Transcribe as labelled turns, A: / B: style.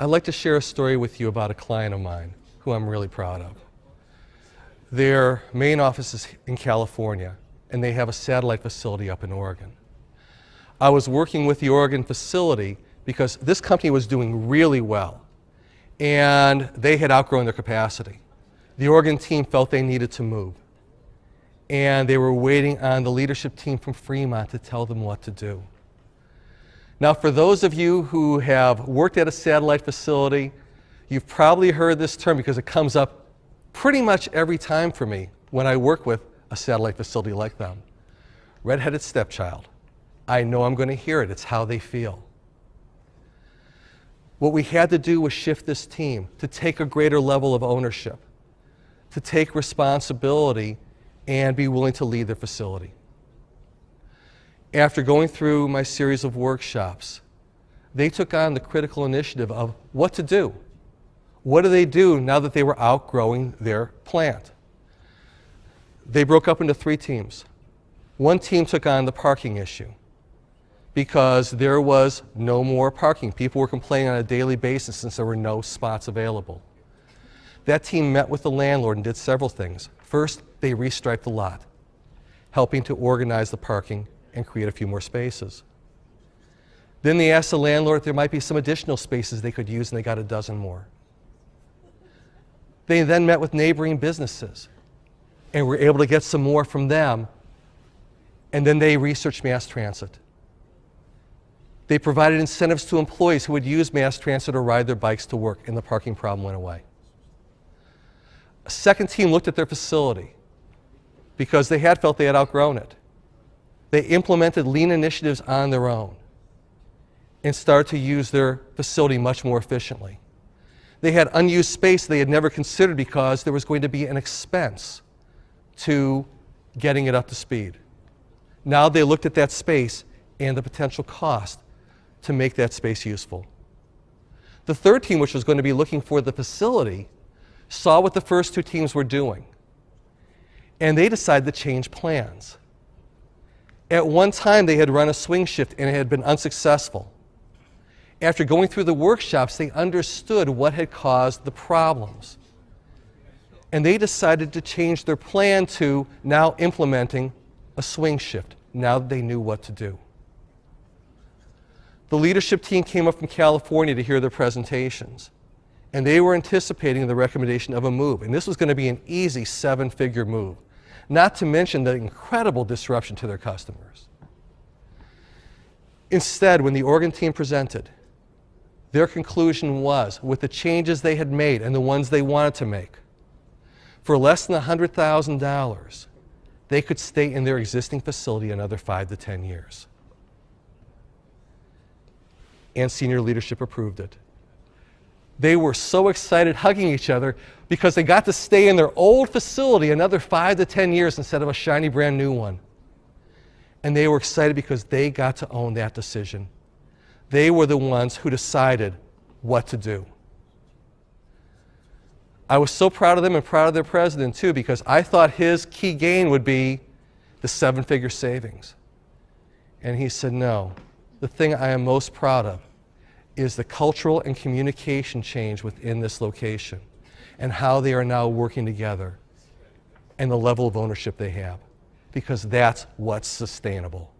A: I'd like to share a story with you about a client of mine who I'm really proud of. Their main office is in California, and they have a satellite facility up in Oregon. I was working with the Oregon facility because this company was doing really well, and they had outgrown their capacity. The Oregon team felt they needed to move, and they were waiting on the leadership team from Fremont to tell them what to do. Now, for those of you who have worked at a satellite facility, you've probably heard this term because it comes up pretty much every time for me when I work with a satellite facility like them. Red-headed stepchild. I know I'm going to hear it. It's how they feel. What we had to do was shift this team to take a greater level of ownership, to take responsibility and be willing to lead their facility. After going through my series of workshops, they took on the critical initiative of what to do. What do they do now that they were outgrowing their plant? They broke up into 3 teams. One team took on the parking issue because there was no more parking. People were complaining on a daily basis since there were no spots available. That team met with the landlord and did several things. First, they restriped the lot, helping to organize the parking and create a few more spaces. Then they asked the landlord if there might be some additional spaces they could use, and they got a dozen more. They then met with neighboring businesses and were able to get some more from them, and then they researched mass transit. They provided incentives to employees who would use mass transit or ride their bikes to work, and the parking problem went away. A second team looked at their facility because they had felt they had outgrown it. They implemented lean initiatives on their own and started to use their facility much more efficiently. They had unused space they had never considered because there was going to be an expense to getting it up to speed. Now they looked at that space and the potential cost to make that space useful. The third team, which was going to be looking for the facility, saw what the first 2 teams were doing, and they decided to change plans. At one time, they had run a swing shift and it had been unsuccessful. After going through the workshops, they understood what had caused the problems. And they decided to change their plan to now implementing a swing shift, now that they knew what to do. The leadership team came up from California to hear their presentations, and they were anticipating the recommendation of a move. And this was going to be an easy 7-figure move, not to mention the incredible disruption to their customers. Instead, when the Oregon team presented, their conclusion was, with the changes they had made and the ones they wanted to make, for less than $100,000, they could stay in their existing facility another 5 to 10 years. And senior leadership approved it. They were so excited, hugging each other, because they got to stay in their old facility another 5 to 10 years instead of a shiny brand new one. And they were excited because they got to own that decision. They were the ones who decided what to do. I was so proud of them and proud of their president too, because I thought his key gain would be the 7-figure savings. And he said, no, the thing I am most proud of is the cultural and communication change within this location and how they are now working together and the level of ownership they have, because that's what's sustainable.